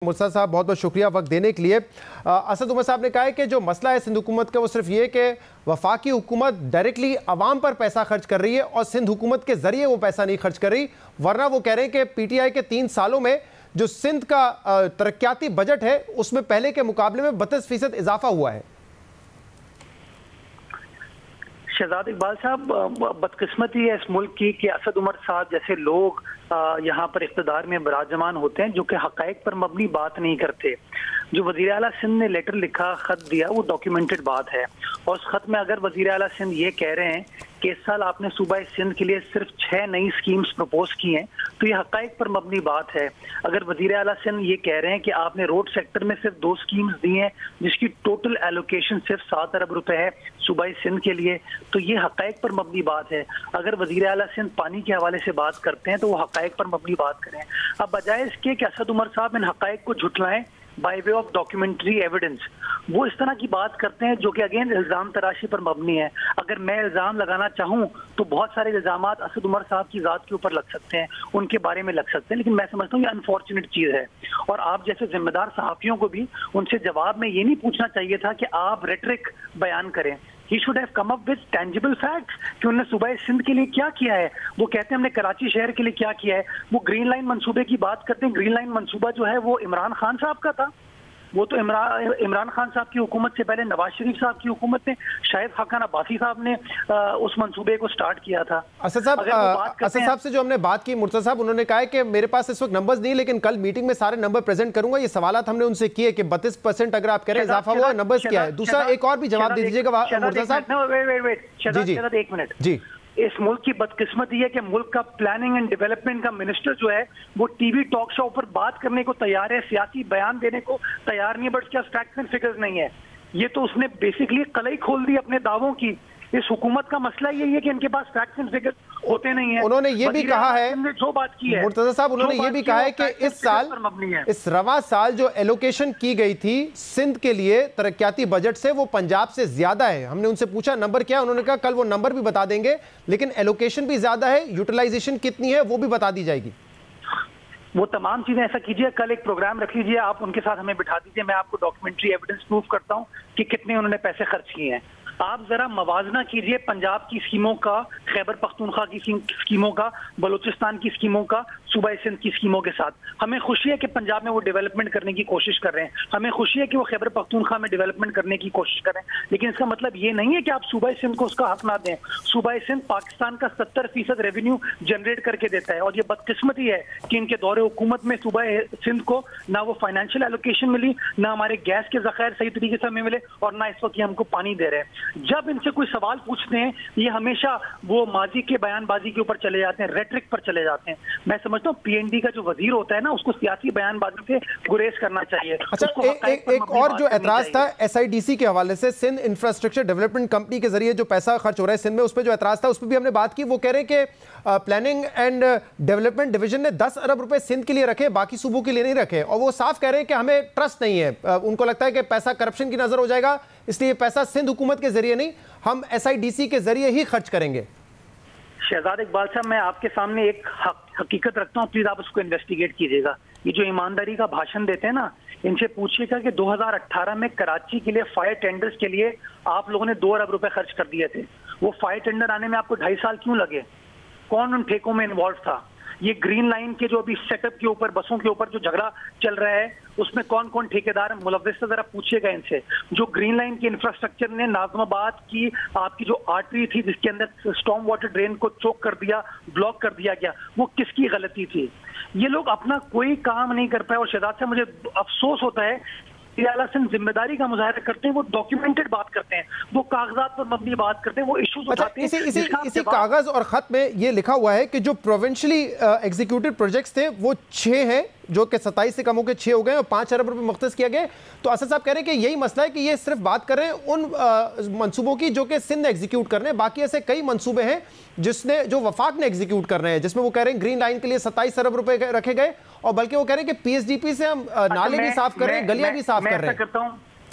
मुर्तज़ा साहब बहुत बहुत शुक्रिया वक्त देने के लिए। असद उमर साहब ने कहा है कि जो मसला है सिंध हुकूमत का वो सिर्फ ये कि वफाकी हुकूमत डायरेक्टली आवाम पर पैसा खर्च कर रही है और सिंध हुकूमत के ज़रिए वो पैसा नहीं खर्च कर रही, वरना वो कह रहे हैं कि पीटीआई के 3 सालों में जो सिंध का तरक्याती बजट है उसमें पहले के मुकाबले में 32% इजाफा हुआ है। शहजाद इकबाल साहब, बदकिस्मती है इस मुल्क की कि असद उमर साहब जैसे लोग यहाँ पर इख्तिदार में विराजमान होते हैं जो कि हक़ाइक़ पर मबनी बात नहीं करते। जो वज़ीर आला सिंध ने लेटर लिखा, ख़त दिया, वो डॉक्यूमेंटेड बात है। और उस ख़त में अगर वज़ीर आला सिंध ये कह रहे हैं कि इस साल आपने सूबा सिंध के लिए सिर्फ 6 नई स्कीम्स प्रपोज की हैं, तो ये हक़ाइक़ पर मबनी बात है। अगर वज़ीर आला सिंध ये कह रहे हैं कि आपने रोड सेक्टर में सिर्फ 2 स्कीम्स दी हैं जिसकी टोटल एलोकेशन सिर्फ 7 अरब रुपए है सूबा सिंध के लिए, तो ये हक़ाइक़ पर मबनी बात है। अगर वज़ीर आला सिंध पानी के हवाले से बात करते हैं तो वो हक़ाइक़ पर मबनी बात करें। अब बजाय इसके कि असद उमर साहब इन हक़ाइक़ को झुटलाएं by way of documentary evidence, वो इस तरह की बात करते हैं जो कि अगेन इल्ज़ाम तराशी पर मबनी है। अगर मैं इल्ज़ाम लगाना चाहूँ तो बहुत सारे इल्ज़ामात असद उमर साहब की ज़ात के ऊपर लग सकते हैं, उनके बारे में लग सकते हैं, लेकिन मैं समझता हूँ ये अनफॉर्चुनेट चीज़ है। और आप जैसे जिम्मेदार सहाफ़ियों को भी उनसे जवाब में ये नहीं पूछना चाहिए था कि आप रेटरिक बयान करें। He should have come up with tangible facts कि उन्होंने सूबा सिंध के लिए क्या किया है। वो कहते हैं हमने कराची शहर के लिए क्या किया है। वो ग्रीन लाइन मंसूबे की बात करते हैं। ग्रीन लाइन मंसूबा जो है वो इमरान खान साहब का था। वो तो इमरान खान साहब की हुकूमत से पहले नवाज शरीफ साहब की हुकूमत ने, शायद खान अब्बासी साहब ने उस मंसूबे को स्टार्ट किया था। असद साहब से जो हमने बात की, मुर्तज़ा साहब उन्होंने कहा है कि मेरे पास इस वक्त नंबर्स नहीं, लेकिन कल मीटिंग में सारे नंबर प्रेजेंट करूंगा। ये सवालात हमने उनसे किए कि 32% अगर आप कह रहे हैं इजाफा हुआ, नंबर्स क्या है। दूसरा एक और भी जवाब दे दीजिएगा मुर्तज़ा साहब। जी, एक मिनट जी। इस मुल्क की बदकिस्मती है कि मुल्क का प्लानिंग एंड डेवलपमेंट का मिनिस्टर जो है वो टीवी टॉक शो पर बात करने को तैयार है, सियासी बयान देने को तैयार नहीं है, बट क्या फैक्ट्स एंड फिगर्स नहीं है। ये तो उसने बेसिकली कलई खोल दी अपने दावों की। इस हुकूमत का मसला यही है कि इनके पास फैक्ट्स एंड फिगर्स होते नहीं है। उन्होंने ये भी कहा है, जो बात की है मुर्तज़ा साहब, उन्होंने ये भी कहा है कि इस साल, इस रवा साल जो एलोकेशन की गई थी सिंध के लिए तरक्याती बजट से, वो पंजाब से ज्यादा है। हमने उनसे पूछा नंबर क्या है, उन्होंने कहा कल वो नंबर भी बता देंगे, लेकिन एलोकेशन भी ज्यादा है, यूटिलाइजेशन कितनी है वो भी बता दी जाएगी। वो तमाम चीजें, ऐसा कीजिए कल एक प्रोग्राम रख लीजिए, आप उनके साथ हमें बिठा दीजिए, मैं आपको डॉक्यूमेंट्री एविडेंस प्रूफ करता हूँ कि कितने उन्होंने पैसे खर्च किए हैं। आप जरा मवाजना कीजिए पंजाब की स्कीमों का, खैबर पख्तूनख्वा की स्कीमों का, बलूचिस्तान की स्कीमों का, सूबा सिंध की स्कीमों के साथ। हमें खुशी है कि पंजाब में वो डेवलपमेंट करने की कोशिश कर रहे हैं, हमें खुशी है कि वो खैबर पख्तूनख्वा में डेवलपमेंट करने की कोशिश कर रहे हैं, लेकिन इसका मतलब ये नहीं है कि आप सूबा सिंध को उसका हक ना दें। सूबा सिंध पाकिस्तान का 70% रेवेन्यू जनरेट करके देता है, और ये बदकिस्मती है कि इनके दौरे हुकूमत में सूबा सिंध को ना वो फाइनेंशियल एलोकेशन मिली, ना हमारे गैस के ज़खायर सही तरीके से हमें मिले, और ना इस वक्त ये हमको पानी दे रहे हैं। जब इनसे कोई सवाल पूछते हैं ये हमेशा वो माजी के बयानबाजी के ऊपर चले जाते हैं, रेटरिक पर चले जाते हैं। मैं समझता हूँ पीएनडी का जो वजीर होता है ना, उसको सियासी बयानबाजी से गुरेज करना चाहिए। अच्छा, एक और जो एतराज था एसआईडीसी के हवाले से, सिंध इंफ्रास्ट्रक्चर डेवलपमेंट कंपनी के जरिए जो पैसा खर्च हो रहा है सिंध में, उस पर जो एतराज था उस पर भी हमने बात की। वो कह रहे हैं कि प्लानिंग एंड डेवलपमेंट डिवीजन ने 10 अरब रुपए सिंध के लिए रखे, बाकी सूबों के लिए नहीं रखे, और वो साफ कह रहे हैं कि हमें ट्रस्ट नहीं है, उनको लगता है कि पैसा करप्शन की नजर हो जाएगा, इसलिए पैसा सिंध हुकूमत के जरिए नहीं, हम एसआईडीसी के जरिए ही खर्च करेंगे। शहजाद इकबाल साहब, मैं आपके सामने एक हकीकत रखता हूँ, प्लीज आप उसको इन्वेस्टिगेट कीजिएगा। ये जो ईमानदारी का भाषण देते हैं ना, इनसे पूछिएगा कि 2018 में कराची के लिए फायर टेंडर्स के लिए आप लोगों ने 2 अरब रुपए खर्च कर दिए थे। वो फायर टेंडर आने में आपको 2.5 साल क्यों लगे? कौन उन ठेकों में इन्वॉल्व था? ये ग्रीन लाइन के जो अभी सेटअप के ऊपर, बसों के ऊपर जो झगड़ा चल रहा है, उसमें कौन कौन ठेकेदार मुलव्विस है, जरा पूछिएगा इनसे। जो ग्रीन लाइन के इंफ्रास्ट्रक्चर ने नाज़माबाद की आपकी जो आर्टरी थी जिसके अंदर स्टॉर्म वाटर ड्रेन को चोक कर दिया, ब्लॉक कर दिया गया, वो किसकी गलती थी? ये लोग अपना कोई काम नहीं कर पाए। और शहजाद से मुझे अफसोस होता है, जिम्मेदारी का मुजाहरा करते हैं, वो डॉक्यूमेंटेड बात करते हैं, वो कागजात पर मबनी बात करते हैं, वो इश्यूज उठाते हैं। इसी कागज और खत में ये लिखा हुआ है कि जो प्रोविंशियली एग्जीक्यूटेड प्रोजेक्ट्स थे वो 6 हैं, जो कि 27 से कम होकर 6 हो गए और 5 अरब रुपए मुख्तस किया गया। तो असद साहब कह रहे हैं कि यही मसला है कि ये सिर्फ बात कर रहे हैं उन मंसूबों की जो कि सिंध एग्जीक्यूट कर रहे हैं, बाकी ऐसे कई मंसूबे हैं जो वफाक ने एग्जीक्यूट कर रहे हैं, जिसमें वो कह रहे हैं ग्रीन लाइन के लिए 27 अरब रुपए रखे गए, और बल्कि वो कह रहे हैं कि पीएसडीपी से हम नाले भी साफ कर रहे हैं, गलियां भी साफ कर रहे हैं।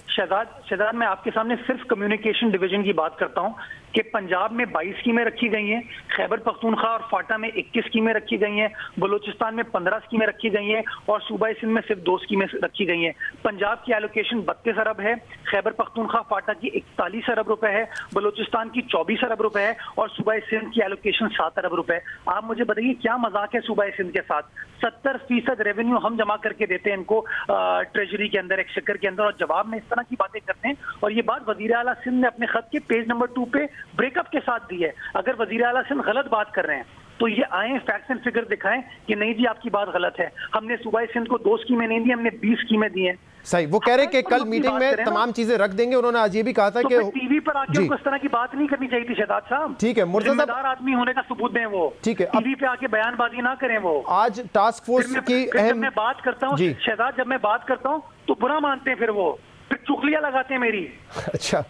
शहजाद मैं आपके सामने सिर्फ कम्युनिकेशन डिवीजन की बात करता हूं कि पंजाब में 22 स्कीमें रखी गई हैं, खैबर पख्तूनख्वा और फाटा में 21 स्कीमें रखी गई हैं, बलूचिस्तान में 15 स्कीमें रखी गई हैं और सूबा सिंध में सिर्फ 2 स्कीमें रखी गई हैं। पंजाब की एलोकेशन 32 अरब है, खैबर पख्तूनख्वा फाटा की 41 अरब रुपए है, बलूचिस्तान की 24 अरब रुपए है और सूबा सिंध की एलोकेशन 7 अरब रुपए। आप मुझे बताइए क्या मजाक है सूबा सिंध के साथ? 70% रेवेन्यू हम जमा करके देते हैं इनको ट्रेजरी के अंदर, एक्सचेकर के अंदर, और जवाब में इस तरह की बातें करते हैं। और ये बात वजीर आला सिंध ने अपने खत के पेज नंबर 2 पे ब्रेकअप के साथ दी है। अगर वजीर आला सिंध गलत बात कर रहे हैं तो ये आए फैक्ट्स एंड फिगर दिखाएं कि नहीं जी आपकी बात गलत है, हमने सूबा सिंध को 2 स्कीमें नहीं दी, हमने 20 स्कीमें दी हैं। सही, वो कह रहे हैं कि कल मीटिंग में तमाम चीजें रख देंगे। उन्होंने आज ये भी कहा था कि टीवी पर आके उनको इस तरह की बात नहीं करनी चाहिए थी शहजाद साहब। ठीक है, जिम्मेदार आदमी होने का सबूत दें वो। ठीक है, टीवी पे आके बयानबाजी ना करें वो। आज टास्क फोर्स की जब मैं बात करता हूँ शहजाद, जब मैं बात करता हूँ तो बुरा मानते हैं, फिर वो फिर चुगलियां लगाते हैं मेरी। अच्छा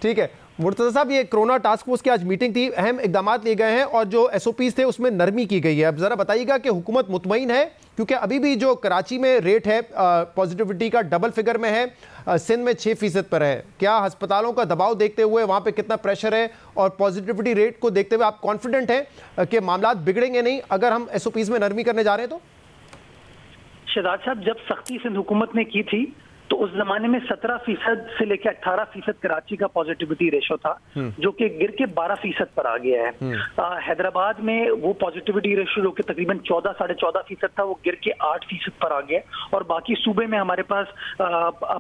ठीक है मुर्तज़ा साहब, ये कोरोना टास्क फोर्स की आज मीटिंग थी, अहम इकदाम लिए गए हैं और जो SOPs थे उसमें नरमी की गई है। अब ज़रा बताइएगा कि हुकूमत मुतमईन है, क्योंकि अभी भी जो कराची में रेट है पॉजिटिविटी का डबल फिगर में है, सिंध में 6% पर है। क्या अस्पतालों का दबाव देखते हुए वहाँ पे कितना प्रेशर है और पॉजिटिविटी रेट को देखते हुए आप कॉन्फिडेंट हैं कि मामला बिगड़ेंगे नहीं अगर हम SOPs में नरमी करने जा रहे हैं? तो शहजाद साहब, जब सख्ती सिंध हुकूमत ने की थी तो उस जमाने में 17% से लेकर 18% कराची का पॉजिटिविटी रेशो था, जो कि गिर के 12% पर आ गया है। हैदराबाद में वो पॉजिटिविटी रेशो जो कि तकरीबन 14 साढ़े 14% था, वो गिर के 8% पर आ गया और बाकी सूबे में हमारे पास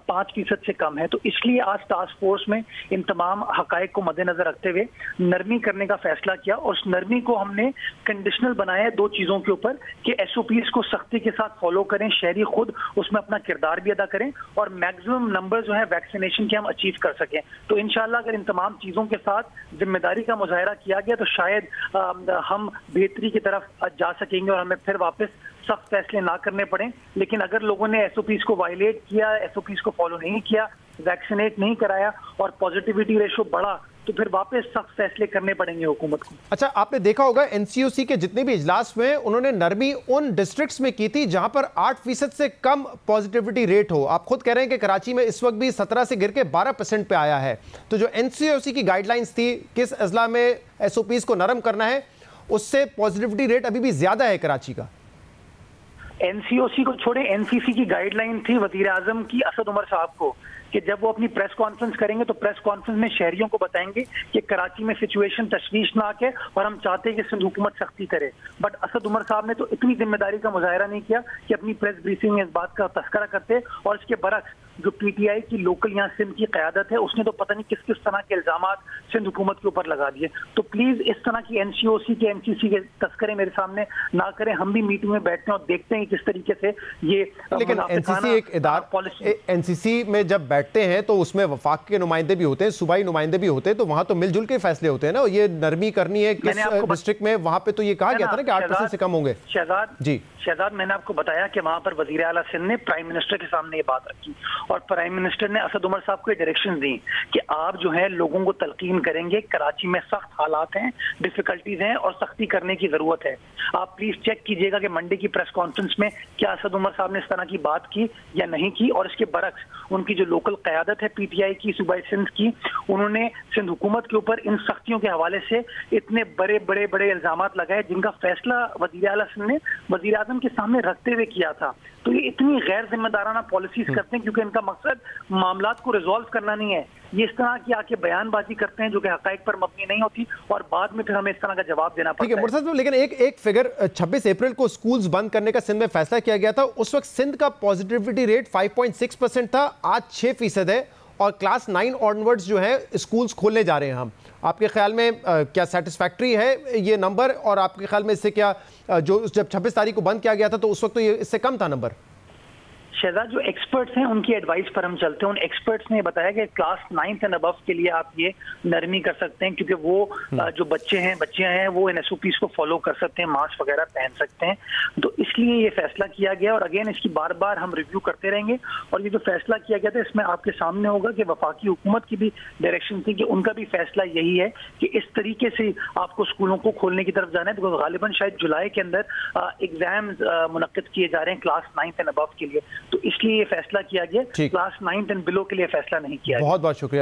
5% से कम है। तो इसलिए आज टास्क फोर्स में इन तमाम हकायक को मद्देनजर रखते हुए नरमी करने का फैसला किया और उस नरमी को हमने कंडीशनल बनाया 2 चीजों के ऊपर कि SOPs को सख्ती के साथ फॉलो करें, शहरी खुद उसमें अपना किरदार भी अदा करें और मैक्सिमम नंबर जो है वैक्सीनेशन के हम अचीव कर सकें। तो इंशाल्लाह अगर इन तमाम चीजों के साथ जिम्मेदारी का मुजाहरा किया गया तो शायद हम बेहतरी की तरफ जा सकेंगे और हमें फिर वापस सख्त फैसले ना करने पड़े। लेकिन अगर लोगों ने SOPs को वायलेट किया, SOPs को फॉलो नहीं किया, वैक्सीनेट नहीं कराया और पॉजिटिविटी रेशो बढ़ा तो फिर वापस सख्त फैसले करने पड़ेंगे हुकूमत को। अच्छा, आपने देखा होगा NCOC के जितने भी इजलास हुए उन्होंने नरमी उन डिस्ट्रिक्ट्स में की थी जहां पर 8% से कम पॉजिटिविटी रेट हो। आप खुद कह रहे हैं कि कराची में इस वक्त भी 17 से गिर के 12% पे आया है। तो जो NCOC की गाइडलाइंस थी किस अजला में SOPs को नरम करना है, उससे पॉजिटिविटी रेट अभी भी ज्यादा है कराची का। NCOC को छोड़े, NCC की गाइडलाइन थी वजीर आजम की असद उमर साहब को कि जब वो अपनी प्रेस कॉन्फ्रेंस करेंगे तो प्रेस कॉन्फ्रेंस में शहरियों को बताएंगे कि कराची में सिचुएशन तशवीशनाक है और हम चाहते हैं कि सिंध हुकूमत सख्ती करे। बट असद उमर साहब ने तो इतनी जिम्मेदारी का मुजाहरा नहीं किया कि अपनी प्रेस ब्रीफिंग में इस बात का तस्करा करते और इसके बरक्स जो PTI की लोकल यहाँ सिंध की क़यादत है उसने तो पता नहीं किस किस तरह के इल्जामात सिंध हुकूमत के ऊपर लगा दिए। तो प्लीज इस तरह की NCOC के NCC के तस्करे मेरे सामने ना करें। हम भी मीटिंग में बैठते हैं और देखते हैं किस तरीके से ये, लेकिन NCC एक इदारा, NCC में जब बैठते हैं तो उसमें वफाक के नुमाइंदे भी होते हैं, सूबाई नुमाइंदे भी होते हैं, तो वहां तो मिलजुल के फैसले होते हैं ना। ये नरमी करनी है किस डिस्ट्रिक्ट में, वहां पे तो ये कहा गया था ना कि 8% से कम होंगे। शहजाद, मैंने आपको बताया कि वहां पर वजीर आला सिंध ने प्राइम मिनिस्टर के सामने ये बात रखी और प्राइम मिनिस्टर ने असद उमर साहब को डायरेक्शन दी कि आप जो है लोगों को तलकीन करेंगे, कराची में सख्त हालात हैं, डिफिकल्टीज हैं और सख्ती करने की जरूरत है। आप प्लीज चेक कीजिएगा कि मंडे की प्रेस कॉन्फ्रेंस में क्या असद उमर साहब ने इस तरह की बात की या नहीं की। और इसके बरक्स उनकी जो लोकल क़यादत है PTI की सूबाई सिंध की, उन्होंने सिंध हुकूमत के ऊपर इन सख्तियों के हवाले से इतने बड़े बड़े बड़े इल्जामात लगाए जिनका फैसला वज़ीर आला सिंध ने वज़ीर आज़म के सामने रखते हुए किया था। तो ये इतनी गैर जिम्मेदाराना पॉलिसीज करते हैं क्योंकि इनका मकसद मामलात को रिजॉल्व करना नहीं है। ये इस तरह की आके बयानबाजी करते हैं जो कि हकायक पर मबनी नहीं होती और बाद में फिर हमें इस तरह का जवाब देना पड़ता है। मुर्तज़ा साहब, लेकिन एक फिगर 26 अप्रैल को स्कूल्स बंद करने का सिंध में फैसला किया गया था। उस वक्त सिंध का पॉजिटिविटी रेट 5.6% था, आज 6% है और क्लास 9 ऑनवर्ड्स जो है स्कूल्स खोलने जा रहे हैं हम। आपके ख्याल में क्या सेटिस्फैक्ट्री है ये नंबर? और आपके ख्याल में इससे क्या, जो जब 26 तारीख को बंद किया गया था तो उस वक्त तो ये इससे कम था नंबर? शहजाद, जो एक्सपर्ट्स हैं उनकी एडवाइस पर हम चलते हैं। उन एक्सपर्ट्स ने बताया कि क्लास 9th एंड अबव के लिए आप ये नरमी कर सकते हैं क्योंकि वो जो बच्चियां हैं वो इन SOPs को फॉलो कर सकते हैं, मास्क वगैरह पहन सकते हैं। तो इसलिए ये फैसला किया गया और अगेन इसकी बार बार हम रिव्यू करते रहेंगे। और ये जो फैसला किया गया था इसमें आपके सामने होगा कि वफाकी हुकूमत की भी डायरेक्शन थी कि उनका भी फैसला यही है कि इस तरीके से आपको स्कूलों को खोलने की तरफ जाना है। तो गालिबन शायद जुलाई के अंदर एग्जाम मुनक्किद किए जा रहे हैं क्लास 9th एंड अबव के लिए। तो इसलिए ये फैसला किया गया। क्लास 9 एंड बिलो के लिए फैसला नहीं किया गया। बहुत बहुत शुक्रिया।